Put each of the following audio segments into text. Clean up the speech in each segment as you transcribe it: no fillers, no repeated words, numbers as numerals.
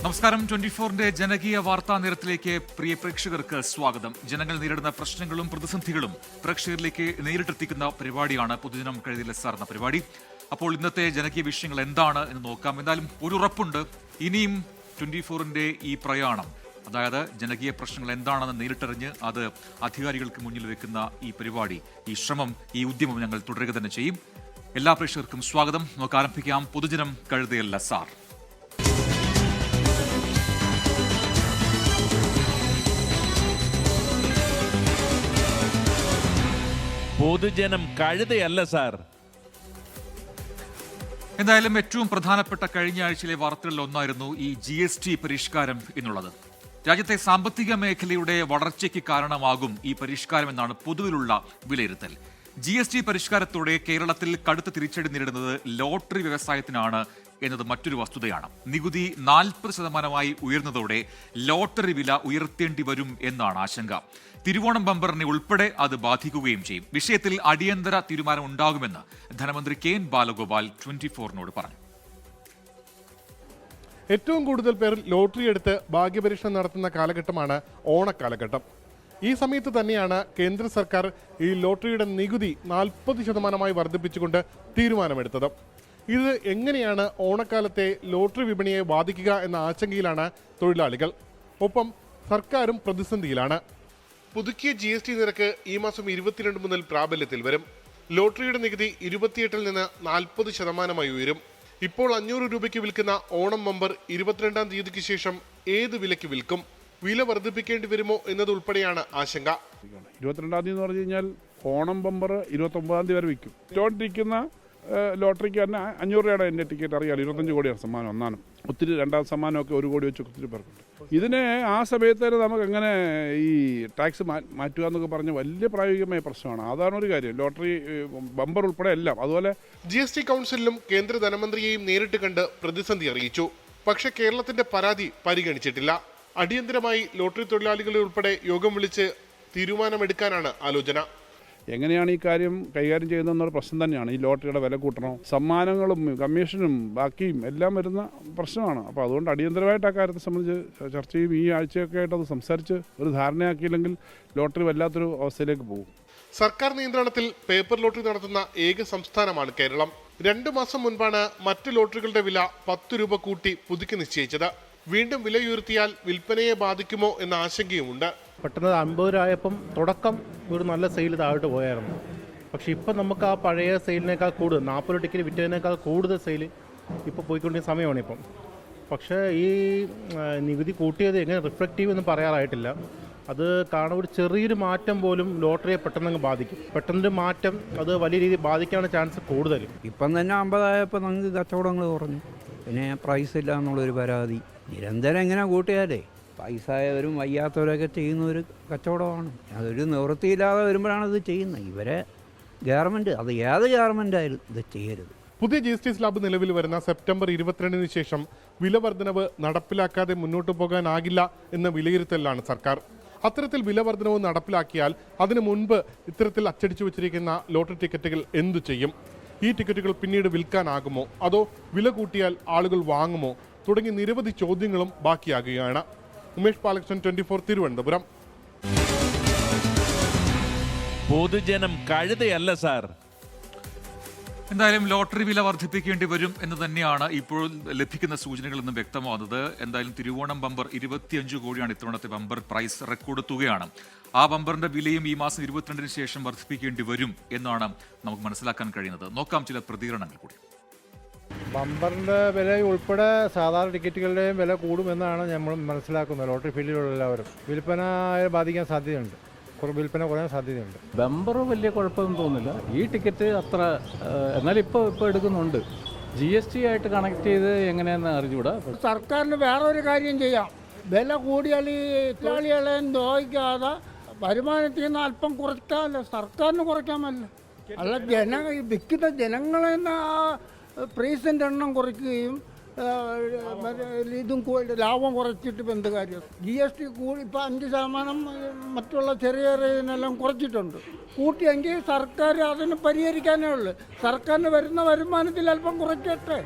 നമസ്കാരം. 24-ന്റെ ജനകീയ വാർത്താ നേരത്തിലേക്ക് പ്രിയ പ്രേക്ഷകർക്ക് സ്വാഗതം. ജനങ്ങൾ നേരിടുന്ന പ്രശ്നങ്ങളും പ്രതിസന്ധികളും പ്രേക്ഷകരിലേക്ക് നേരിട്ടെത്തിക്കുന്ന പരിപാടിയാണ് പൊതുജനം കഴുതിയില്ല സാർ എന്ന പരിപാടി. അപ്പോൾ ഇന്നത്തെ ജനകീയ വിഷയങ്ങൾ എന്താണ് എന്ന് നോക്കാം. എന്തായാലും ഒരു ഉറപ്പുണ്ട്, ഇനിയും 24-ന്റെ ഈ പ്രയാണം, അതായത് ജനകീയ പ്രശ്നങ്ങൾ എന്താണെന്ന് നേരിട്ടറിഞ്ഞ് അത് അധികാരികൾക്ക് മുന്നിൽ വെക്കുന്ന ഈ പരിപാടി, ഈ ശ്രമം, ഈ ഉദ്യമം ഞങ്ങൾ തുടരുക തന്നെ ചെയ്യും. എല്ലാ പ്രേക്ഷകർക്കും സ്വാഗതം. നമുക്ക് ആരംഭിക്കാം പൊതുജനം കഴുതിയല്ല സാർ. പൊതുജനം കഴുതയല്ല സാർ. എന്തായാലും ഏറ്റവും പ്രധാനപ്പെട്ട കഴിഞ്ഞ ആഴ്ചയിലെ വാർത്തകളിൽ ഒന്നായിരുന്നു ഈ GST പരിഷ്കാരം എന്നുള്ളത്. രാജ്യത്തെ സാമ്പത്തിക മേഖലയുടെ വളർച്ചയ്ക്ക് കാരണമാകും ഈ പരിഷ്കാരം എന്നാണ് പൊതുവിലുള്ള വിലയിരുത്തൽ. GST പരിഷ്കാരത്തോടെ കേരളത്തിൽ കടുത്ത തിരിച്ചടി നേരിടുന്നത് ലോട്ടറി വ്യവസായത്തിനാണ് എന്നത് മറ്റൊരു വസ്തുതയാണ്. നികുതി 40% ഉയർന്നതോടെ ലോട്ടറി വില ഉയർത്തേണ്ടി വരും എന്നാണ് ആശങ്ക. തിരുവോണം ബമ്പറിനെ ഉൾപ്പെടെ അത് ബാധിക്കുകയും ചെയ്യും. വിഷയത്തിൽ അടിയന്തര തീരുമാനം ഉണ്ടാകുമെന്ന് ധനമന്ത്രി KN ബാലഗോപാൽ 24-നോട് പറഞ്ഞു. ഏറ്റവും കൂടുതൽ പേർ ലോട്ടറി എടുത്ത് ഭാഗ്യപരീക്ഷണം നടത്തുന്ന കാലഘട്ടമാണ് ഓണക്കാലഘട്ടം. ഈ സമയത്ത് തന്നെയാണ് കേന്ദ്ര സർക്കാർ ഈ ലോട്ടറിയുടെ നികുതി 40% വർദ്ധിപ്പിച്ചുകൊണ്ട് തീരുമാനമെടുത്തത്. ഇത് എങ്ങനെയാണ് ഓണക്കാലത്തെ ലോട്ടറി വിപണിയെ ബാധിക്കുക എന്ന ആശങ്കയിലാണ് തൊഴിലാളികൾ. ഒപ്പം സർക്കാരും പ്രതിസന്ധിയിലാണ്. പുതുക്കിയ GST നിരക്ക് ഈ മാസം 22 മുതൽ പ്രാബല്യത്തിൽ വരും. ലോട്ടറിയുടെ നികുതി 28-ൽ നിന്ന് 40% ഉയരും. ഇപ്പോൾ 500 രൂപയ്ക്ക് വിൽക്കുന്ന ഓണം ബമ്പർ 22-ാം തീയതിക്ക് ശേഷം ഏത് വിലയ്ക്ക് വിൽക്കും? വില വർദ്ധിപ്പിക്കേണ്ടി വരുമോ എന്നതുൾപ്പെടെയാണ് ആശങ്ക. 22-ാം തീയതി എന്ന് പറഞ്ഞു കഴിഞ്ഞാൽ ഓണം ബമ്പർ 29-ാം തീയതി വരെ വിൽക്കും. ഇട്ടോണ്ടിരിക്കുന്ന ലോട്ടറിക്ക് തന്നെ 500 രൂപയുടെ എൻ്റെ ടിക്കറ്റ് അറിയാം. 25 കോടിയാണ് സമ്മാനം ഒന്നാണ്. ഒത്തിരി രണ്ടാം സമ്മാനമൊക്കെ 1 കോടി വെച്ച് ഒത്തിരി പേർക്കുണ്ട്. ഇതിനെ ആ സമയത്ത് തന്നെ നമുക്ക് എങ്ങനെ ഈ ടാക്സ് മാറ്റുക എന്നൊക്കെ പറഞ്ഞ് വലിയ പ്രായോഗികമായ പ്രശ്നമാണ്. അതാണ് ഒരു കാര്യം. ലോട്ടറി ബമ്പർ ഉൾപ്പെടെ എല്ലാം. അതുപോലെ GST കൗൺസിലും കേന്ദ്ര ധനമന്ത്രിയെയും നേരിട്ട് കണ്ട് പ്രതിസന്ധി അറിയിച്ചു. പക്ഷേ കേരളത്തിന്റെ പരാതി പരിഗണിച്ചിട്ടില്ല. അടിയന്തരമായി ലോട്ടറി തൊഴിലാളികളെ ഉൾപ്പെടെ യോഗം വിളിച്ച് തീരുമാനമെടുക്കാനാണ് ആലോചന. എങ്ങനെയാണ് ഈ കാര്യം കൈകാര്യം ചെയ്യുന്നതെന്നൊരു പ്രശ്നം തന്നെയാണ്. ഈ ലോട്ടറിയുടെ വില കൂട്ടണോ, സമ്മാനങ്ങളും കമ്മീഷനും ബാക്കിയും എല്ലാം വരുന്ന പ്രശ്നമാണ്. അപ്പോൾ അതുകൊണ്ട് അടിയന്തരമായിട്ട് ആ കാര്യത്തെ സംബന്ധിച്ച് ചർച്ച ചെയ്യും. ഈ ആഴ്ചയൊക്കെ ആയിട്ട് അത് സംസാരിച്ച് ഒരു ധാരണയാക്കിയില്ലെങ്കിൽ ലോട്ടറി വല്ലാത്തൊരു അവസ്ഥയിലേക്ക് പോകും. സർക്കാർ നിയന്ത്രണത്തിൽ പേപ്പർ ലോട്ടറി നടത്തുന്ന ഏക സംസ്ഥാനമാണ് കേരളം. 2 മാസം മുൻപാണ് മറ്റ് ലോട്ടറികളുടെ വില 10 രൂപ കൂട്ടി പുതുക്കി നിശ്ചയിച്ചത്. വീണ്ടും വില ഉയർത്തിയാൽ വിൽപ്പനയെ ബാധിക്കുമോ എന്ന ആശങ്കയുമുണ്ട്. പെട്ടെന്ന് 50 രൂപയായപ്പം തുടക്കം ഒരു നല്ല സെയിൽ താഴോട്ട് പോയായിരുന്നു. പക്ഷേ ഇപ്പം നമുക്ക് ആ പഴയ സെയിലിനേക്കാൾ കൂടുതൽ 40 ടിക്കറ്റ് വിറ്റതിനേക്കാൾ കൂടുതൽ സെയിൽ ഇപ്പോൾ പോയിക്കൊണ്ടിരിക്കുന്ന സമയമാണ് ഇപ്പം. പക്ഷേ ഈ നികുതി കൂട്ടിയത് എങ്ങനെ റിഫ്ലക്റ്റ് ചെയ്യുമെന്ന് പറയാറായിട്ടില്ല. അത് കാരണം ഒരു ചെറിയൊരു മാറ്റം പോലും ലോട്ടറിയെ പെട്ടെന്ന് ബാധിക്കും. പെട്ടെന്നൊരു മാറ്റം അത് വലിയ രീതിയിൽ ബാധിക്കാനുള്ള ചാൻസ് കൂടുതലും. ഇപ്പം തന്നെ 50 ആയപ്പോൾ നമുക്ക് കച്ചവടങ്ങൾ കുറഞ്ഞു. പിന്നെ പ്രൈസ് ഇല്ല എന്നുള്ളൊരു പരാതി. നിരന്തരം എങ്ങനെ കൂട്ടിയാലേ പൈസ ആയവരും വയ്യാത്തവരൊക്കെ ചെയ്യുന്ന ഒരു കച്ചവടമാണ്. അതൊരു നിവൃത്തിയില്ലാതെ വരുമ്പോഴാണ് ഇത് ചെയ്യുന്നത്. ഇവരെ ഗവൺമെൻറ്, അത് ഏത് ഗവൺമെൻറ് ആയാലും ഇത് ചെയ്യരുത്. പുതിയ GST സ്ലാബ് നിലവിൽ വരുന്ന സെപ്റ്റംബർ 22-ന് ശേഷം വില വർധനവ് നടപ്പിലാക്കാതെ മുന്നോട്ട് പോകാനാകില്ല എന്ന വിലയിരുത്തലാണ് സർക്കാർ. അത്തരത്തിൽ വില വർധനവ് നടപ്പിലാക്കിയാൽ അതിനു മുൻപ് ഇത്തരത്തിൽ അച്ചടിച്ചു വെച്ചിരിക്കുന്ന ലോട്ടറി ടിക്കറ്റുകൾ എന്തു ചെയ്യും? ഈ ടിക്കറ്റുകൾ പിന്നീട് വിൽക്കാനാകുമോ, അതോ വില കൂട്ടിയാൽ ആളുകൾ വാങ്ങുമോ തുടങ്ങി നിരവധി ചോദ്യങ്ങളും ബാക്കിയാകുകയാണ്. ഉമേഷ് പാലകൃഷ്ണൻ, 24 തിരുവനന്തപുരം. പൊതുജനം കഴുതയല്ല സാർ. എന്തായാലും ലോട്ടറി വില വർദ്ധിപ്പിക്കേണ്ടി വരും എന്ന് തന്നെയാണ് ഇപ്പോൾ ലഭിക്കുന്ന സൂചനകളിൽ നിന്നും വ്യക്തമാകുന്നത്. എന്തായാലും തിരുവോണം ബമ്പർ 25 കോടിയാണ് ഇത്തവണത്തെ ബമ്പർ പ്രൈസ്. റെക്കോർഡ് തുകയാണ്. ആ ബമ്പറിന്റെ വിലയും ഈ മാസം 22-ന് ശേഷം വർദ്ധിപ്പിക്കേണ്ടി വരും എന്നാണ് നമുക്ക് മനസ്സിലാക്കാൻ കഴിയുന്നത്. നോക്കാം ചില പ്രതികരണങ്ങൾ കൂടി. ബമ്പറിൻ്റെ വില ഉൾപ്പെടെ സാധാരണ ടിക്കറ്റുകളുടെയും വില കൂടുമെന്നാണ് നമ്മൾ മനസ്സിലാക്കുന്നത്. ലോട്ടറി ഫീൽഡിലുള്ള എല്ലാവരും വിൽപ്പനയെ ബാധിക്കാൻ സാധ്യതയുണ്ട്. വിൽപ്പന കുറയാൻ സാധ്യതയുണ്ട്. ബമ്പർ വലിയ കുഴപ്പമൊന്നും തോന്നുന്നില്ല. ഈ ടിക്കറ്റ് അത്ര, എന്നാലും ഇപ്പോൾ എടുക്കുന്നുണ്ട്. GST ആയിട്ട് കണക്ട് ചെയ്ത് എങ്ങനെയാണെന്ന് അറിഞ്ഞുകൂടാ. സർക്കാരിന് വേറെ ഒരു കാര്യം ചെയ്യാം. വില കൂടിയാൽ ഈ തൊഴിലാളികളെ നോക്കാതെ വരുമാനത്തിൽ നിന്ന് അല്പം കുറയ്ക്കാമല്ലോ. സർക്കാരിന് കുറയ്ക്കാമല്ലോ. അല്ല, വിൽക്കുന്ന ജനങ്ങളെ പ്രൈസിൻ്റെ എണ്ണം കുറയ്ക്കുകയും ഇതും ലാഭം കുറച്ചിട്ട് ഇപ്പം എന്ത് കാര്യം? GST കൂടി ഇപ്പോൾ 5% മറ്റുള്ള ചെറിയ ഇതിനെല്ലാം കുറച്ചിട്ടുണ്ട്. കൂട്ടിയെങ്കിൽ സർക്കാർ അതിന് പരിഹരിക്കാനേ ഉള്ളൂ. സർക്കാരിന് വരുന്ന വരുമാനത്തിൽ അല്പം കുറയ്ക്കട്ടെ.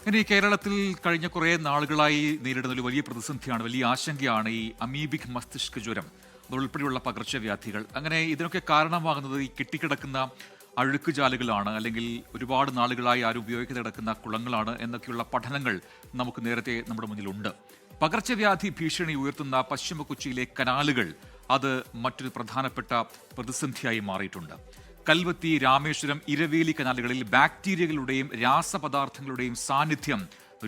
ഇനി കേരളത്തിൽ കഴിഞ്ഞ കുറേ നാളുകളായി നേരിടുന്ന ഒരു വലിയ പ്രതിസന്ധിയാണ്, വലിയ ആശങ്കയാണ് ഈ അമീബിക് മസ്തിഷ്ക ജ്വരം, അതുൾപ്പെടെയുള്ള പകർച്ചവ്യാധികൾ. അങ്ങനെ ഇതിനൊക്കെ കാരണമാകുന്നത് ഈ കെട്ടിക്കിടക്കുന്ന അഴുക്കുചാലുകളാണ്, അല്ലെങ്കിൽ ഒരുപാട് നാളുകളായി ആരും ഉപയോഗിക്കാതെ കിടക്കുന്ന കുളങ്ങളാണ് എന്നൊക്കെയുള്ള പഠനങ്ങൾ നമുക്ക് നേരത്തെ നമ്മുടെ മുന്നിലുണ്ട്. പകർച്ചവ്യാധി ഭീഷണി ഉയർത്തുന്ന പശ്ചിമ കൊച്ചിയിലെ കനാലുകൾ അത് മറ്റൊരു പ്രധാനപ്പെട്ട പ്രതിസന്ധിയായി മാറിയിട്ടുണ്ട്. കൽവത്തി, രാമേശ്വരം, ഇരവേലി കനാലുകളിൽ ബാക്ടീരിയകളുടെയും രാസപദാർത്ഥങ്ങളുടെയും സാന്നിധ്യം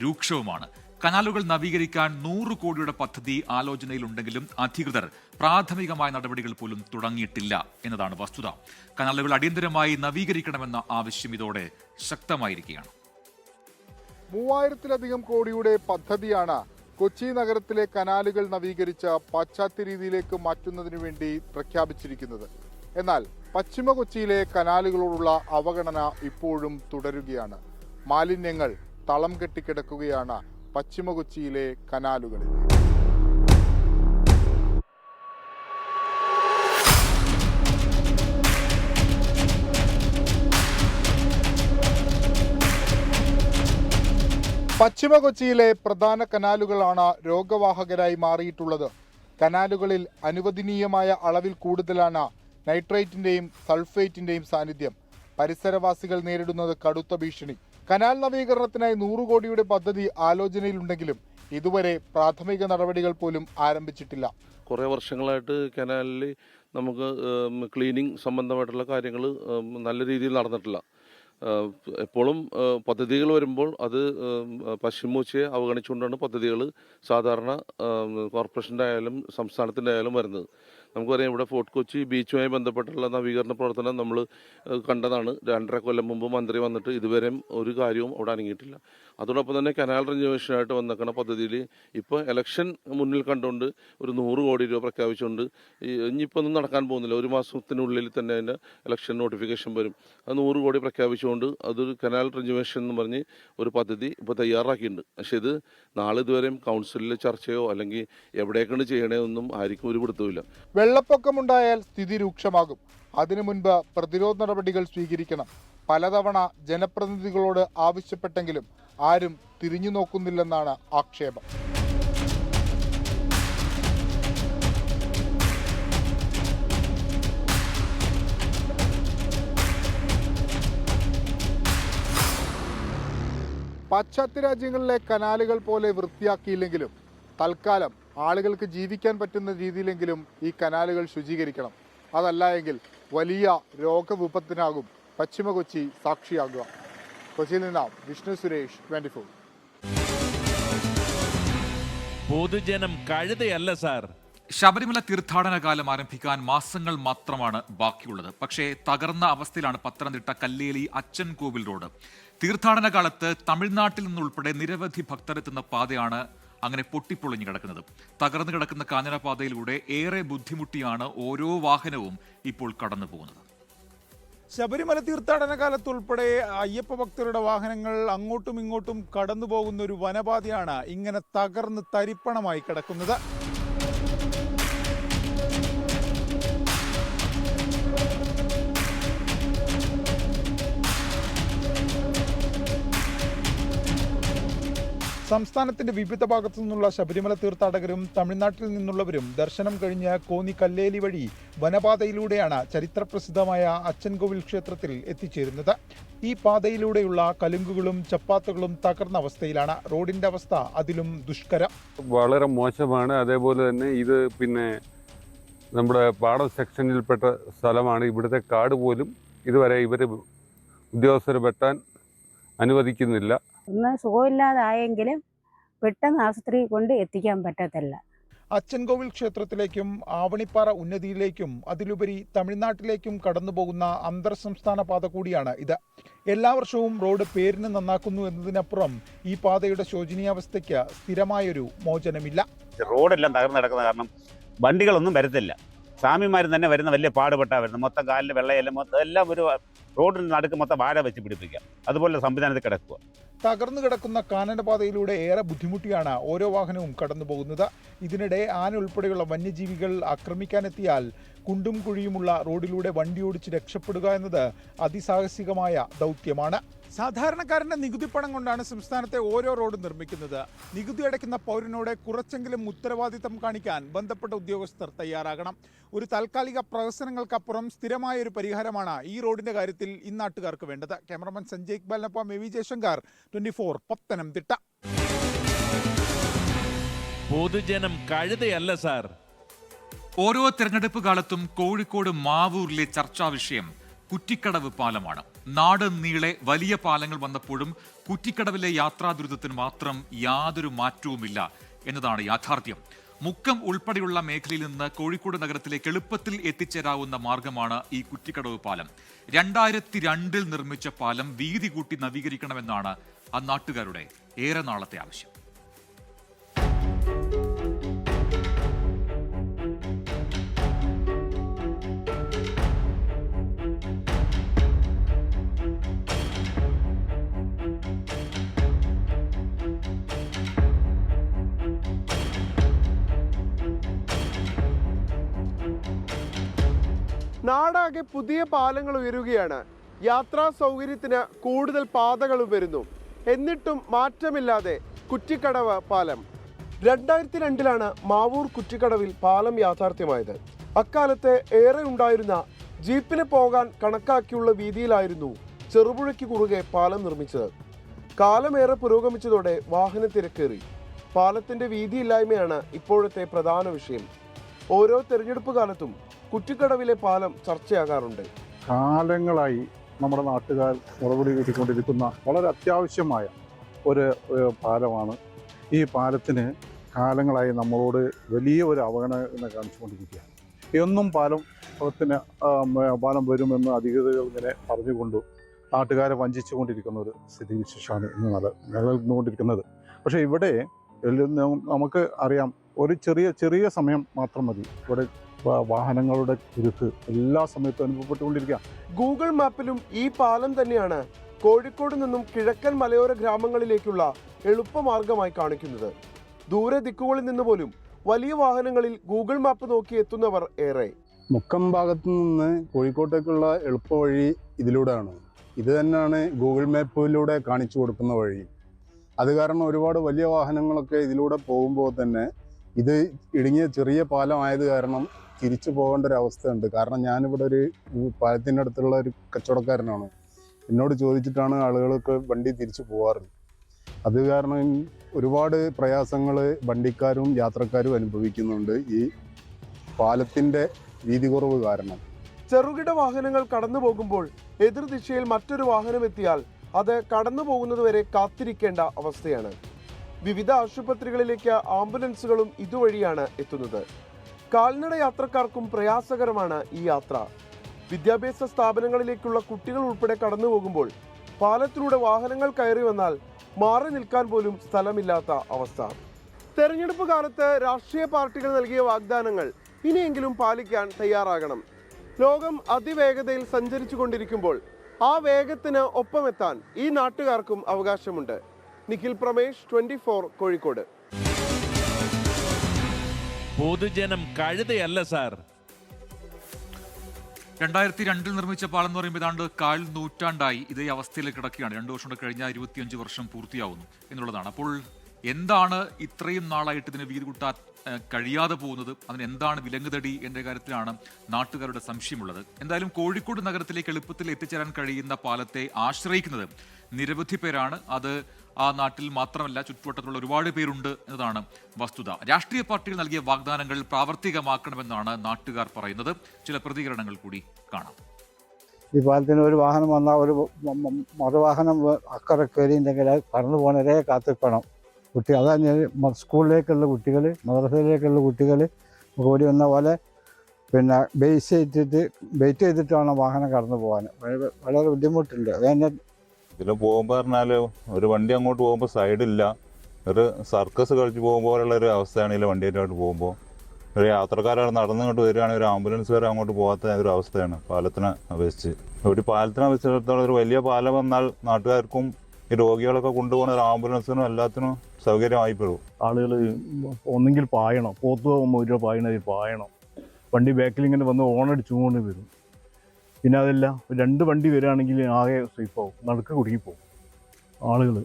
രൂക്ഷവുമാണ്. കനാലുകൾ നവീകരിക്കാൻ 100 കോടിയുടെ പദ്ധതി ആലോചനയിലുണ്ടെങ്കിലും അധികൃതർ പ്രാഥമികമായ നടപടികൾ പോലും തുടങ്ങിയിട്ടില്ല എന്നതാണ് വസ്തുത. കനാലുകൾ അടിയന്തരമായി നവീകരിക്കണമെന്ന ആവശ്യം ഇതോടെ ശക്തമായിരിക്കുകയാണ്. 3000-ലധികം കോടിയുടെ പദ്ധതിയാണ് കൊച്ചി നഗരത്തിലെ കനാലുകൾ നവീകരിച്ച പാശ്ചാത്യ രീതിയിലേക്ക് മാറ്റുന്നതിനു വേണ്ടി പ്രഖ്യാപിച്ചിരിക്കുന്നത്. എന്നാൽ പശ്ചിമ കൊച്ചിയിലെ കനാലുകളോടുള്ള അവഗണന ഇപ്പോഴും തുടരുകയാണ്. മാലിന്യങ്ങൾ തളം കെട്ടിക്കിടക്കുകയാണ് പശ്ചിമ കൊച്ചിയിലെ കനാലുകളിൽ. പശ്ചിമ കൊച്ചിയിലെ പ്രധാന കനാലുകളാണ് രോഗവാഹകരായി മാറിയിട്ടുള്ളത്. കനാലുകളിൽ അനുവദനീയമായ അളവിൽ കൂടുതലാണ് നൈട്രേറ്റിന്റെയും സൾഫേറ്റിന്റെയും സാന്നിധ്യം. പരിസരവാസികൾ നേരിടുന്നത് കടുത്ത ഭീഷണി. കനാൽ നവീകരണത്തിനായി 100 കോടിയുടെ പദ്ധതി ആലോചനയിലുണ്ടെങ്കിലും ഇതുവരെ പ്രാഥമിക നടപടികൾ പോലും ആരംഭിച്ചിട്ടില്ല. കുറേ വർഷങ്ങളായിട്ട് കനാലിൽ നമുക്ക് ക്ലീനിങ് സംബന്ധമായിട്ടുള്ള കാര്യങ്ങൾ നല്ല രീതിയിൽ നടന്നിട്ടില്ല. എപ്പോഴും പദ്ധതികൾ വരുമ്പോൾ അത് പശ്ചിമ കൊച്ചിയെ അവഗണിച്ചുകൊണ്ടാണ് പദ്ധതികൾ സാധാരണ കോർപ്പറേഷൻ്റെ ആയാലും സംസ്ഥാനത്തിൻ്റെ ആയാലും വരുന്നത്. നമുക്കറിയാം, ഇവിടെ ഫോർട്ട് കൊച്ചി ബീച്ചുമായി ബന്ധപ്പെട്ടുള്ള നവീകരണ പ്രവർത്തനം നമ്മൾ കണ്ടതാണ്. 2.5 കൊല്ലം മുമ്പ് മന്ത്രി വന്നിട്ട് ഇതുവരെയും ഒരു കാര്യവും അവിടെ അനങ്ങിയിട്ടില്ല. അതോടൊപ്പം തന്നെ കനാൽ റിന്യൂവേഷനായിട്ട് വന്നേക്കുന്ന പദ്ധതിയിൽ ഇപ്പോൾ ഇലക്ഷൻ മുന്നിൽ കണ്ടുകൊണ്ട് ഒരു 100 കോടി രൂപ പ്രഖ്യാപിച്ചുകൊണ്ട് ഇനിയിപ്പോൾ ഒന്നും നടക്കാൻ പോകുന്നില്ല. 1 മാസത്തിനുള്ളിൽ തന്നെ അതിൻ്റെ ഇലക്ഷൻ നോട്ടിഫിക്കേഷൻ വരും. അത് 100 കോടി പ്രഖ്യാപിച്ചുകൊണ്ട് അതൊരു കനാൽ റിന്യൂവേഷൻ എന്ന് പറഞ്ഞ് ഒരു പദ്ധതി ഇപ്പോൾ തയ്യാറാക്കിയിട്ടുണ്ട്. പക്ഷേ ഇത് നാളെ ഇതുവരെയും കൗൺസിലിൽ ചർച്ചയോ അല്ലെങ്കിൽ എവിടേക്കാണ് ചെയ്യണേതൊന്നും ആർക്കും ഒരു പിടുത്തവുമില്ല. വെള്ളപ്പൊക്കമുണ്ടായാൽ സ്ഥിതി രൂക്ഷമാകും. അതിനു മുൻപ് പ്രതിരോധ നടപടികൾ സ്വീകരിക്കണം. പലതവണ ജനപ്രതിനിധികളോട് ആവശ്യപ്പെട്ടെങ്കിലും ആരും തിരിഞ്ഞു നോക്കുന്നില്ലെന്നാണ് ആക്ഷേപം. പാശ്ചാത്യ രാജ്യങ്ങളിലെ കനാലുകൾ പോലെ വൃത്തിയാക്കിയില്ലെങ്കിലും തൽക്കാലം ആളുകൾക്ക് ജീവിക്കാൻ പറ്റുന്ന രീതിയിലെങ്കിലും ഈ കനാലുകൾ ശുചീകരിക്കണം. അതല്ല എങ്കിൽ വലിയ രോഗവിപത്തിനാകും പശ്ചിമ കൊച്ചി സാക്ഷിയാകുക. കൊച്ചിയിൽ നിന്നാം വിഷ്ണു സുരേഷ്, 24. പൊതുജനം കഴുതയല്ല സാർ. ശബരിമല തീർത്ഥാടന കാലം ആരംഭിക്കാൻ മാസങ്ങൾ മാത്രമാണ് ബാക്കിയുള്ളത്. പക്ഷേ തകർന്ന അവസ്ഥയിലാണ് പത്തനംതിട്ട കല്ലേലി അച്ഛൻ കോവിൽ റോഡ്. തീർത്ഥാടന കാലത്ത് തമിഴ്നാട്ടിൽ നിന്നുൾപ്പെടെ നിരവധി ഭക്തരെത്തുന്ന പാതയാണ് അങ്ങനെ പൊട്ടിപ്പൊളിഞ്ഞു കിടക്കുന്നത്. തകർന്നു കിടക്കുന്ന കാനനപാതയിലൂടെ ഏറെ ബുദ്ധിമുട്ടിയാണ് ഓരോ വാഹനവും ഇപ്പോൾ കടന്നു പോകുന്നത്. ശബരിമല തീർത്ഥാടന കാലത്തുൾപ്പെടെ അയ്യപ്പ ഭക്തരുടെ വാഹനങ്ങൾ അങ്ങോട്ടും ഇങ്ങോട്ടും കടന്നു പോകുന്ന ഒരു വനപാതയാണ് ഇങ്ങനെ തകർന്ന് തരിപ്പണമായി കിടക്കുന്നത്. സംസ്ഥാനത്തിന്റെ വിവിധ ഭാഗത്തു നിന്നുള്ള ശബരിമല തീർത്ഥാടകരും തമിഴ്നാട്ടിൽ നിന്നുള്ളവരും ദർശനം കഴിഞ്ഞ് കോന്നി കല്ലേലി വഴി വനപാതയിലൂടെയാണ് ചരിത്രപ്രസിദ്ധമായ അച്ഛൻകോവിൽ ക്ഷേത്രത്തിൽ എത്തിച്ചേരുന്നത്. ഈ പാതയിലൂടെയുള്ള കലുങ്കുകളും ചപ്പാത്തുകളും തകർന്ന അവസ്ഥയിലാണ്. റോഡിന്റെ അവസ്ഥ അതിലും ദുഷ്കരം. വളരെ മോശമാണ്. അതേപോലെ തന്നെ ഇത് നമ്മുടെ പാടം സെക്ഷനിൽപ്പെട്ട സ്ഥലമാണ്. ഇവിടുത്തെ കാട് പോലും ഇതുവരെ ഇവർ ഉദ്യോഗസ്ഥരെ വെട്ടാൻ അനുവദിക്കുന്നില്ല. ഒന്ന് സുഖമില്ലാതായെങ്കിലും പെട്ടെന്ന് ആശുപത്രി കൊണ്ട് എത്തിക്കാൻ പറ്റത്തില്ല. അച്ഛൻകോവിൽ ക്ഷേത്രത്തിലേക്കും ആവണിപ്പാറ ഉന്നതിയിലേക്കും അതിലുപരി തമിഴ്നാട്ടിലേക്കും കടന്നുപോകുന്ന അന്തർ സംസ്ഥാന പാത കൂടിയാണ് ഇത്. എല്ലാ വർഷവും റോഡ് പേരിന് നന്നാക്കുന്നു എന്നതിനപ്പുറം ഈ പാതയുടെ ശോചനീയാവസ്ഥയ്ക്ക് സ്ഥിരമായൊരു മോചനമില്ല. റോഡെല്ലാം തകർന്നു കിടക്കുന്ന കാരണം വണ്ടികളൊന്നും വരത്തില്ല. സ്വാമിമാരും തന്നെ വരുന്ന വലിയ പാടുപെട്ടാണ് വരുന്നത്. മൊത്തം കാലിൽ വെള്ളയെല്ലാം മൊത്തം എല്ലാം ഒരു റോഡിന് നടുക്ക് മൊത്തം വാഴ വെച്ച് പിടിപ്പിക്കുക. അതുപോലെ സംവിധാനത്തിൽ കിടക്കുക. തകർന്നു കിടക്കുന്ന കാനനപാതയിലൂടെ ഏറെ ബുദ്ധിമുട്ടിയാണ് ഓരോ വാഹനവും കടന്നു പോകുന്നത്. ഇതിനിടെ ആന ഉൾപ്പെടെയുള്ള വന്യജീവികൾ ആക്രമിക്കാനെത്തിയാൽ കുണ്ടും കുഴിയുമുള്ള റോഡിലൂടെ വണ്ടി ഓടിച്ച് രക്ഷപ്പെടുക എന്നത് അതിസാഹസികമായ ദൗത്യമാണ്. സാധാരണക്കാരന്റെ നികുതി പണം കൊണ്ടാണ് സംസ്ഥാനത്തെ ഓരോ റോഡും നിർമ്മിക്കുന്നത്. നികുതി അടയ്ക്കുന്ന പൗരനോട് കുറച്ചെങ്കിലും ഉത്തരവാദിത്തം കാണിക്കാൻ ബന്ധപ്പെട്ട ഉദ്യോഗസ്ഥർ തയ്യാറാകണം. ഒരു താൽക്കാലിക പ്രവർത്തനങ്ങൾക്കപ്പുറം സ്ഥിരമായ ഒരു പരിഹാരമാണ് ഈ റോഡിന്റെ കാര്യത്തിൽ ഇന്നാട്ടുകാർക്ക് വേണ്ടത്. ക്യാമറമാൻ സഞ്ജയ് ഇക്ബാലിനൊപ്പം എ വി ജയശങ്കർ, 24 പത്തനംതിട്ട. പൊതുജനം കഴുതയല്ല സാർ. ഓരോ തെരഞ്ഞെടുപ്പ് കാലത്തും കോഴിക്കോട് മാവൂരിലെ ചർച്ചാ വിഷയം കുറ്റിക്കടവ് പാലമാണ്. നാട് നീളെ വലിയ പാലങ്ങൾ വന്നപ്പോഴും കുറ്റിക്കടവിലെ യാത്രാ ദുരിതത്തിന് മാത്രം യാതൊരു മാറ്റവുമില്ല എന്നതാണ് യാഥാർത്ഥ്യം. മുക്കം ഉൾപ്പെടെയുള്ള മേഖലയിൽ നിന്ന് കോഴിക്കോട് നഗരത്തിലേക്ക് എളുപ്പത്തിൽ എത്തിച്ചേരാവുന്ന മാർഗമാണ് ഈ കുറ്റിക്കടവ് പാലം. 2002 നിർമ്മിച്ച പാലം വീതി കൂട്ടി നവീകരിക്കണമെന്നാണ് ആ നാട്ടുകാരുടെ ഏറെ നാളത്തെ ആവശ്യം. നാടാകെ പുതിയ പാലങ്ങൾ ഉയരുകയാണ്. യാത്രാ സൗകര്യത്തിന് കൂടുതൽ പാതകളും വരുന്നു. എന്നിട്ടും മാറ്റമില്ലാതെ കുറ്റിക്കടവ് പാലം. 2002 മാവൂർ കുറ്റിക്കടവിൽ പാലം യാഥാർത്ഥ്യമായത്. അക്കാലത്ത് ഏറെ ഉണ്ടായിരുന്ന ജീപ്പിന് പോകാൻ കണക്കാക്കിയുള്ള വീതിയിലായിരുന്നു ചെറുപുഴയ്ക്ക് കുറുകെ പാലം നിർമ്മിച്ചത്. കാലമേറെ പുരോഗമിച്ചതോടെ വാഹന തിരക്കേറി. പാലത്തിന്റെ വീതിയില്ലായ്മയാണ് ഇപ്പോഴത്തെ പ്രധാന വിഷയം. ഓരോ തെരഞ്ഞെടുപ്പ് കാലത്തും കുറ്റിക്കടവിലെ പാലം ചർച്ചയാകാറുണ്ട്. കാലങ്ങളായി നമ്മുടെ നാട്ടുകാർ മുറവിളി കൂട്ടിക്കൊണ്ടിരിക്കുന്ന വളരെ അത്യാവശ്യമായ ഒരു പാലമാണ്. ഈ പാലത്തിന് കാലങ്ങളായി നമ്മളോട് വലിയ ഒരു അവഗണന കാണിച്ചുകൊണ്ടിരിക്കുകയാണ്. എന്നും പാലം വരുമെന്ന് അധികൃതർ ഇങ്ങനെ പറഞ്ഞുകൊണ്ട് നാട്ടുകാരെ വഞ്ചിച്ചുകൊണ്ടിരിക്കുന്ന ഒരു സ്ഥിതിവിശേഷമാണ് ഇന്ന് നിലനിന്നുകൊണ്ടിരിക്കുന്നത്. പക്ഷേ ഇവിടെ നമുക്ക് അറിയാം, ഒരു ചെറിയ സമയം മാത്രം മതി ഇവിടെ വാഹനങ്ങളുടെ കുരുക്ക് എല്ലാ സമയത്തും അനുഭവപ്പെട്ടുകൊണ്ടിരിക്കുക. ഗൂഗിൾ മാപ്പിലും ഈ പാലം തന്നെയാണ് കോഴിക്കോട് നിന്നും കിഴക്കൻ മലയോര ഗ്രാമങ്ങളിലേക്കുള്ള എളുപ്പമാർഗമായി കാണിക്കുന്നത്. ദൂരെ ദിക്കുകളിൽ നിന്ന് പോലും വലിയ വാഹനങ്ങളിൽ ഗൂഗിൾ മാപ്പ് നോക്കി എത്തുന്നവർ ഏറെ. മുക്കം ഭാഗത്തു നിന്ന് കോഴിക്കോട്ടേക്കുള്ള എളുപ്പവഴി ഇതിലൂടെയാണ്. ഇത് തന്നെയാണ് ഗൂഗിൾ മാപ്പിലൂടെ കാണിച്ചു കൊടുക്കുന്ന വഴി. അത് കാരണം ഒരുപാട് വലിയ വാഹനങ്ങളൊക്കെ ഇതിലൂടെ പോകുമ്പോൾ തന്നെ ഇത് ഇടുങ്ങിയ ചെറിയ പാലമായത് കാരണം തിരിച്ചു പോകേണ്ട ഒരു അവസ്ഥയുണ്ട്. കാരണം ഞാനിവിടെ ഒരു പാലത്തിൻ്റെ അടുത്തുള്ള ഒരു കച്ചവടക്കാരനാണ്. എന്നോട് ചോദിച്ചിട്ടാണ് ആളുകൾക്ക് വണ്ടി തിരിച്ചു പോകാറ്. അത് കാരണം ഒരുപാട് പ്രയാസങ്ങൾ വണ്ടിക്കാരും യാത്രക്കാരും അനുഭവിക്കുന്നുണ്ട് ഈ പാലത്തിൻ്റെ വീതി കുറവ് കാരണം. ചെറുകിട വാഹനങ്ങൾ കടന്നു പോകുമ്പോൾ എതിർദിശയിൽ മറ്റൊരു വാഹനം എത്തിയാൽ അത് കടന്നു പോകുന്നതുവരെ കാത്തിരിക്കേണ്ട അവസ്ഥയാണ്. വിവിധ ആശുപത്രികളിലേക്ക് ആംബുലൻസുകളും ഇതുവഴിയാണ് എത്തുന്നത്. കാൽനട യാത്രക്കാർക്കും പ്രയാസകരമാണ് ഈ യാത്ര. വിദ്യാഭ്യാസ സ്ഥാപനങ്ങളിലേക്കുള്ള കുട്ടികൾ ഉൾപ്പെടെ കടന്നു പോകുമ്പോൾ പാലത്തിലൂടെ വാഹനങ്ങൾ കയറി വന്നാൽ മാറി നിൽക്കാൻ പോലും സ്ഥലമില്ലാത്ത അവസ്ഥ. തെരഞ്ഞെടുപ്പ് കാലത്ത് രാഷ്ട്രീയ പാർട്ടികൾ നൽകിയ വാഗ്ദാനങ്ങൾ ഇനിയെങ്കിലും പാലിക്കാൻ തയ്യാറാകണം. ലോകം അതിവേഗതയിൽ സഞ്ചരിച്ചു കൊണ്ടിരിക്കുമ്പോൾ ആ വേഗത്തിന് ഒപ്പമെത്താൻ ഈ നാട്ടുകാർക്കും അവകാശമുണ്ട്. നിഖിൽ പ്രമേഷ്, 24 കോഴിക്കോട്. പൊതുജനം കഴുതയല്ല സാർ. 2002 നിർമ്മിച്ച പാലം എന്ന് പറയുമ്പോൾ ഏതാണ്ട് 1/4 നൂറ്റാണ്ടായി ഇതേ അവസ്ഥയിലേക്ക് കിടക്കുകയാണ്. 2 വർഷം കൊണ്ട് കഴിഞ്ഞാൽ 25 വർഷം പൂർത്തിയാവുന്നു എന്നുള്ളതാണ്. അപ്പോൾ എന്താണ് ഇത്രയും നാളായിട്ട് ഇതിന് വീതി കൂട്ടാൻ കഴിയാതെ പോകുന്നത്? അതിന് എന്താണ് വിലങ്ങുതടി എന്ന കാര്യത്തിലാണ് നാട്ടുകാരുടെ സംശയമുള്ളത്. എന്തായാലും കോഴിക്കോട് നഗരത്തിലേക്ക് എളുപ്പത്തിൽ എത്തിച്ചേരാൻ കഴിയുന്ന പാലത്തെ ആശ്രയിക്കുന്നത് നിരവധി പേരാണ്. അത് ആ നാട്ടിൽ മാത്രമല്ല, ചുറ്റുവട്ടത്തുള്ള ഒരുപാട് പേരുണ്ട് എന്നതാണ് വസ്തുത. രാഷ്ട്രീയ പാർട്ടികൾ നൽകിയ വാഗ്ദാനങ്ങൾ പ്രാവർത്തികമാക്കണമെന്നാണ് നാട്ടുകാർ പറയുന്നത്. ചില പ്രതികരണങ്ങൾ കൂടി കാണാം. ഈ പാലത്തിന് ഒരു വാഹനം വന്നാൽ ഒരു മറുവാഹനം അക്കരെ കയറിയിട്ടുണ്ടെങ്കിൽ കടന്നു പോകാനേ കാത്തിരിക്കണം. അതാണ് സ്കൂളിലേക്കുള്ള കുട്ടികൾ, മദ്രസയിലേക്കുള്ള കുട്ടികൾ ഓടി വന്ന പോലെ പിന്നെ വെയിറ്റ് ചെയ്തിട്ടാണ് വാഹനം കടന്നു പോകാൻ. വളരെ ബുദ്ധിമുട്ടുണ്ട്. അതുതന്നെ ഇതിൽ പോകുമ്പോൾ പറഞ്ഞാൽ ഒരു വണ്ടി അങ്ങോട്ട് പോകുമ്പോൾ സൈഡില്ല. ഒരു സർക്കസ് കളിച്ച് പോകുമ്പോൾ പോലുള്ള ഒരു അവസ്ഥയാണ് ഇതിൽ വണ്ടിയായിട്ട് പോകുമ്പോൾ. ഒരു യാത്രക്കാരാണ് നടന്നിങ്ങോട്ട് വരികയാണെങ്കിൽ ഒരു ആംബുലൻസ് വരെ അങ്ങോട്ട് പോകാത്ത ഒരു അവസ്ഥയാണ് പാലത്തിനെ അപേക്ഷിച്ച്. ഒരു പാലത്തിനെ അപേക്ഷിച്ചിടത്തോളം ഒരു വലിയ പാലം വന്നാൽ നാട്ടുകാർക്കും ഈ രോഗികളൊക്കെ കൊണ്ടുപോകുന്ന ഒരു ആംബുലൻസിനും എല്ലാത്തിനും സൗകര്യമായിപ്പെടും. ആളുകൾ ഒന്നെങ്കിൽ പായണം, പോത്ത് പോകുമ്പോൾ ഒരു പായണം. വണ്ടി ബാക്കിൽ ഇങ്ങനെ വന്ന് ഓണടിച്ചുകൊണ്ട് വരും. പിന്നെ അതല്ല 2 വണ്ടി വരികയാണെങ്കിൽ ആകെ സേഫാവും, നടുക്ക് കുടുങ്ങിപ്പോവും. ആളുകൾ.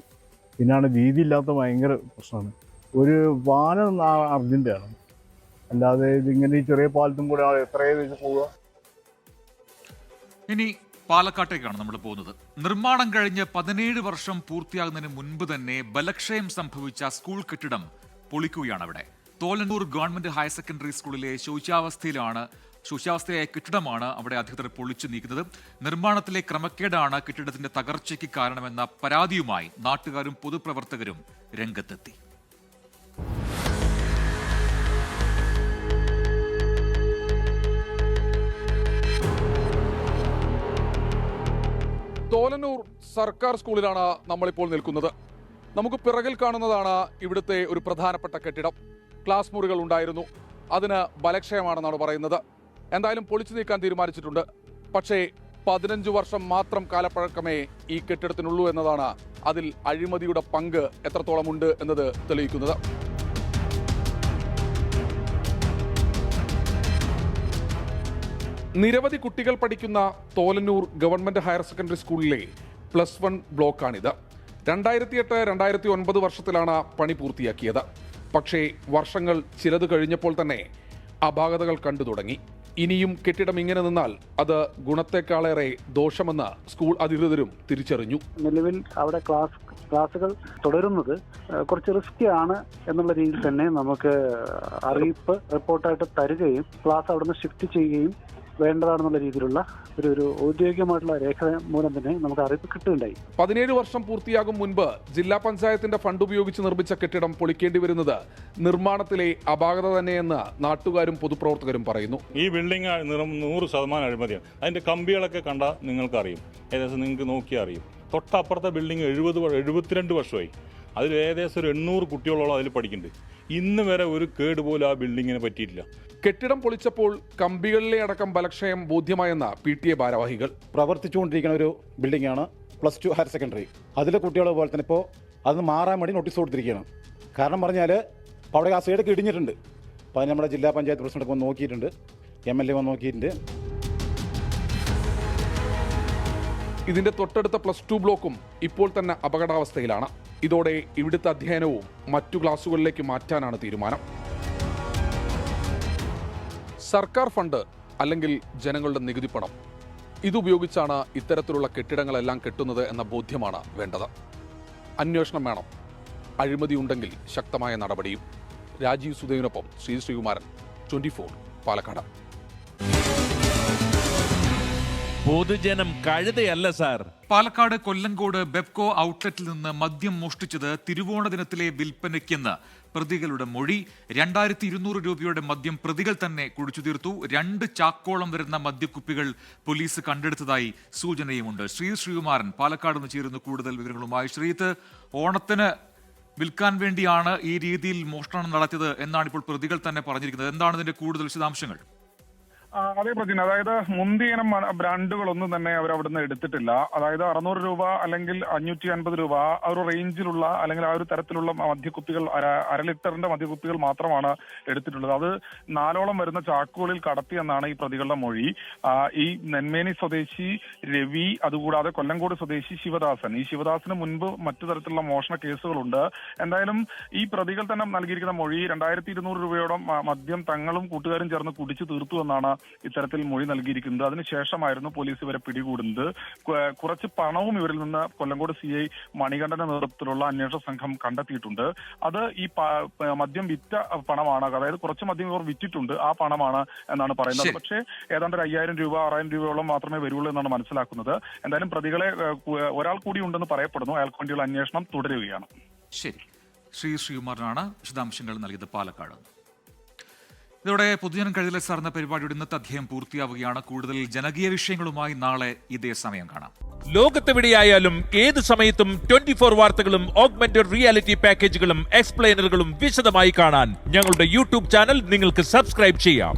പിന്നാണ് വീതിയില്ലാത്ത ഭയങ്കര പ്രശ്നമാണ്. ഒരു പാലം അർജൻറ്റാണ്, അല്ലാതെ ഇതിങ്ങനെ ഈ ചെറിയ പാലത്തും കൂടെ എത്രയും ദിവസം പോവുക. ഇനി പാലക്കാട്ടേക്കാണ് നമ്മൾ പോകുന്നത്. നിർമ്മാണം കഴിഞ്ഞ് 17 വർഷം പൂർത്തിയാകുന്നതിന് മുൻപ് തന്നെ ബലക്ഷയം സംഭവിച്ച സ്കൂൾ കെട്ടിടം പൊളിക്കുകയാണ് അവിടെ. തോലന്നൂർ ഗവൺമെന്റ് ഹയർ സെക്കൻഡറി സ്കൂളിലെ ശോച്യാവസ്ഥയായ കെട്ടിടമാണ് അവിടെ അധികൃതർ പൊളിച്ചു നീക്കുന്നത്. നിർമ്മാണത്തിലെ ക്രമക്കേടാണ് കെട്ടിടത്തിന്റെ തകർച്ചയ്ക്ക് കാരണമെന്ന പരാതിയുമായി നാട്ടുകാരും പൊതുപ്രവർത്തകരും രംഗത്തെത്തി. തോലന്നൂർ സർക്കാർ സ്കൂളിലാണ് നമ്മളിപ്പോൾ നിൽക്കുന്നത്. നമുക്ക് പിറകിൽ കാണുന്നതാണ് ഇവിടുത്തെ ഒരു പ്രധാനപ്പെട്ട കെട്ടിടം. ക്ലാസ് മുറികൾ ഉണ്ടായിരുന്നു, അതിന് ബലക്ഷയമാണെന്നാണ് പറയുന്നത്. എന്തായാലും പൊളിച്ചു നീക്കാൻ തീരുമാനിച്ചിട്ടുണ്ട്. പക്ഷേ 15 വർഷം മാത്രം കാലപ്പഴക്കമേ ഈ കെട്ടിടത്തിനുള്ളൂ എന്നതാണ് അതിൽ അഴിമതിയുടെ പങ്ക് എത്രത്തോളമുണ്ട് എന്നത് തെളിയിക്കുന്നത്. നിരവധി കുട്ടികൾ പഠിക്കുന്ന തോലന്നൂർ ഗവൺമെന്റ് ഹയർ സെക്കൻഡറി സ്കൂളിലെ +1 ബ്ലോക്കാണിത്. 2008-2009 വർഷത്തിലാണ് പണി പൂർത്തിയാക്കിയത്. പക്ഷേ വർഷങ്ങൾ ചിലത് കഴിഞ്ഞപ്പോൾ തന്നെ അപാകതകൾ കണ്ടു തുടങ്ങി. ഇനിയും കെട്ടിടം ഇങ്ങനെ നിന്നാൽ അത് ഗുണത്തെക്കാളേറെ ദോഷമെന്ന് സ്കൂൾ അധികൃതരും തിരിച്ചറിഞ്ഞു. നിലവിൽ അവിടെ ക്ലാസുകൾ തുടരുന്നത് കുറച്ച് റിസ്കിയാണ് എന്നുള്ള രീതിയിൽ തന്നെ നമുക്ക് അറിയിപ്പ് റിപ്പോർട്ടായിട്ട് തരികയും ക്ലാസ് അവിടെ നിന്ന് ഷിഫ്റ്റ് ചെയ്യുകയും വേണ്ടതാണെന്നുള്ള രീതിയിലുള്ള ഒരു ഔദ്യോഗികമായിട്ടുള്ള രേഖ മൂലം തന്നെ നമുക്ക് അറിയിപ്പ് കിട്ടുകയുണ്ടായി. 17 വർഷം പൂർത്തിയാകും മുൻപ് ജില്ലാ പഞ്ചായത്തിന്റെ ഫണ്ട് ഉപയോഗിച്ച് നിർമ്മിച്ച കെട്ടിടം പൊളിക്കേണ്ടി വരുന്നത് നിർമ്മാണത്തിലെ അപാകത തന്നെയെന്ന് നാട്ടുകാരും പൊതുപ്രവർത്തകരും പറയുന്നു. ഈ ബിൽഡിംഗ് 100% അഴിമതിയാണ്. അതിന്റെ കമ്പികളൊക്കെ കണ്ടാൽ നിങ്ങൾക്കറിയും, ഏകദേശം നിങ്ങൾക്ക് നോക്കിയാൽ അറിയും. തൊട്ടപ്പുറത്തെ ബിൽഡിംഗ് 72 വർഷമായി. അതിൽ ഏകദേശം ഒരു 800 കുട്ടികളോളം അതിൽ പഠിക്കുന്നുണ്ട്. ഇന്ന് വരെ ഒരു കേട് പോലും ആ ബിൽഡിങ്ങിന് പറ്റിയിട്ടില്ല. കെട്ടിടം പൊളിച്ചപ്പോൾ കമ്പികളിലെ അടക്കം ബലക്ഷയം ബോധ്യമായെന്ന PTA ഭാരവാഹികൾ. പ്രവർത്തിച്ചുകൊണ്ടിരിക്കുന്ന ഒരു ബിൽഡിംഗാണ് +2 ഹയർ സെക്കൻഡറി. അതിലെ കുട്ടികൾ പോലെ തന്നെ ഇപ്പോൾ അത് മാറാൻ വേണ്ടി നോട്ടീസ് കൊടുത്തിരിക്കുകയാണ്. കാരണം പറഞ്ഞാൽ അവിടെ ആ സൈഡൊക്കെ ഇടിഞ്ഞിട്ടുണ്ട്. അപ്പോൾ നമ്മുടെ ജില്ലാ പഞ്ചായത്ത് പ്രസിഡന്റ് വന്ന് നോക്കിയിട്ടുണ്ട്, MLA വന്ന് നോക്കിയിട്ടുണ്ട്. ഇതിന്റെ തൊട്ടടുത്ത +2 ബ്ലോക്കും ഇപ്പോൾ തന്നെ അപകടാവസ്ഥയിലാണ്. ഇതോടെ ഇവിടുത്തെ അധ്യയനവും മറ്റു ക്ലാസുകളിലേക്ക് മാറ്റാനാണ് തീരുമാനം. സർക്കാർ ഫണ്ട് അല്ലെങ്കിൽ ജനങ്ങളുടെ നികുതി പണം ഇതുപയോഗിച്ചാണ് ഇത്തരത്തിലുള്ള കെട്ടിടങ്ങളെല്ലാം കെട്ടുന്നത് എന്ന ബോധ്യമാണ് വേണ്ടത്. അന്വേഷണം വേണം. അഴിമതി ഉണ്ടെങ്കിൽ ശക്തമായ നടപടിയും. രാജീവ് സുധേവിനൊപ്പം ശ്രീകുമാരൻ, 24 പാലക്കാട്. പൊതുജനം കഴുതയല്ല സാർ. പാലക്കാട് കൊല്ലങ്കോട് ബെപ്കോ ഔട്ട്ലെറ്റിൽ നിന്ന് മദ്യം മോഷ്ടിച്ചത് തിരുവോണ ദിനത്തിലെ വിൽപ്പനയ്ക്കെന്ന് പ്രതികളുടെ മൊഴി. 2200 രൂപയുടെ മദ്യം പ്രതികൾ തന്നെ കുടിച്ചു തീർത്തു. 2 ചാക്കോളം വരുന്ന മദ്യക്കുപ്പികൾ പോലീസ് കണ്ടെടുത്തതായി സൂചനയുമുണ്ട്. ശ്രീകുമാരൻ പാലക്കാട് നിന്ന് ചേരുന്നു കൂടുതൽ വിവരങ്ങളുമായി. ശ്രീത്ത്, ഓണത്തിന് വിൽക്കാൻ വേണ്ടിയാണ് ഈ രീതിയിൽ മോഷണം നടത്തിയത് എന്നാണ് ഇപ്പോൾ പ്രതികൾ തന്നെ പറഞ്ഞിരിക്കുന്നത്. എന്താണ് ഇതിന്റെ കൂടുതൽ വിശദാംശങ്ങൾ? അതേ പ്രജിൻ, അതായത് മുന്തിയിനം ബ്രാൻഡുകളൊന്നും തന്നെ അവർ അവിടുന്ന് എടുത്തിട്ടില്ല. അതായത് 600 രൂപ അല്ലെങ്കിൽ 550 രൂപ ആ ഒരു റേഞ്ചിലുള്ള അല്ലെങ്കിൽ ആ ഒരു തരത്തിലുള്ള മദ്യക്കുപ്പികൾ, 1/2 ലിറ്ററിന്റെ മദ്യക്കുപ്പികൾ മാത്രമാണ് എടുത്തിട്ടുള്ളത്. അത് 4ഓളം വരുന്ന ചാക്കുകളിൽ കടത്തിയെന്നാണ് ഈ പ്രതികളുടെ മൊഴി. ഈ നെന്മേനി സ്വദേശി രവി, അതുകൂടാതെ കൊല്ലങ്കോട് സ്വദേശി ശിവദാസൻ. ഈ ശിവദാസന് മുൻപ് മറ്റു തരത്തിലുള്ള മോഷണ കേസുകളുണ്ട്. എന്തായാലും ഈ പ്രതികൾ തന്നെ നൽകിയിരിക്കുന്ന മൊഴി 2200 രൂപയോളം മദ്യം തങ്ങളും കൂട്ടുകാരും ചേർന്ന് കുടിച്ചു തീർത്തു എന്നാണ് ഇത്തരത്തിൽ മൊഴി നൽകിയിരിക്കുന്നത്. അതിനുശേഷമായിരുന്നു പോലീസ് ഇവരെ പിടികൂടുന്നത്. കുറച്ച് പണവും ഇവരിൽ നിന്ന് കൊല്ലങ്കോട് CI മണികണ്ഠന്റെ നേതൃത്വത്തിലുള്ള അന്വേഷണ സംഘം കണ്ടെത്തിയിട്ടുണ്ട്. അത് ഈ മദ്യം വിറ്റ പണമാണ്. അതായത് കുറച്ച് മദ്യം ഇവർ വിറ്റിട്ടുണ്ട്, ആ പണമാണ് എന്നാണ് പറയുന്നത്. പക്ഷേ ഏതാണ്ട് 5000 രൂപ 6000 രൂപയോളം മാത്രമേ വരുള്ളൂ എന്നാണ് മനസ്സിലാക്കുന്നത്. എന്തായാലും പ്രതികളെ ഒരാൾ കൂടി ഉണ്ടെന്ന് പറയപ്പെടുന്നു. അയാൾക്ക് വേണ്ടിയുള്ള അന്വേഷണം തുടരുകയാണ്. ശരി, ശ്രീകുമാരനാണ് വിശദാംശങ്ങൾ നൽകിയത് പാലക്കാട്. ഇതോടെ പൊതുജനം കഴുതലെ സാർന്ന പരിപാടിയുടെ ഇന്നത്തെ അധ്യായം പൂർത്തിയാവുകയാണ്. കൂടുതൽ ജനകീയ വിഷയങ്ങളുമായി നാളെ ഇതേ സമയം കാണാം. ലോകത്തെവിടെയായാലും ഏത് സമയത്തും 24 വാർത്തകളും ഓഗ്മെന്റഡ് റിയാലിറ്റി പാക്കേജുകളും എക്സ്പ്ലെയിനറുകളും വിശദമായി കാണാൻ ഞങ്ങളുടെ YouTube ചാനൽ നിങ്ങൾക്ക് സബ്സ്ക്രൈബ് ചെയ്യാം.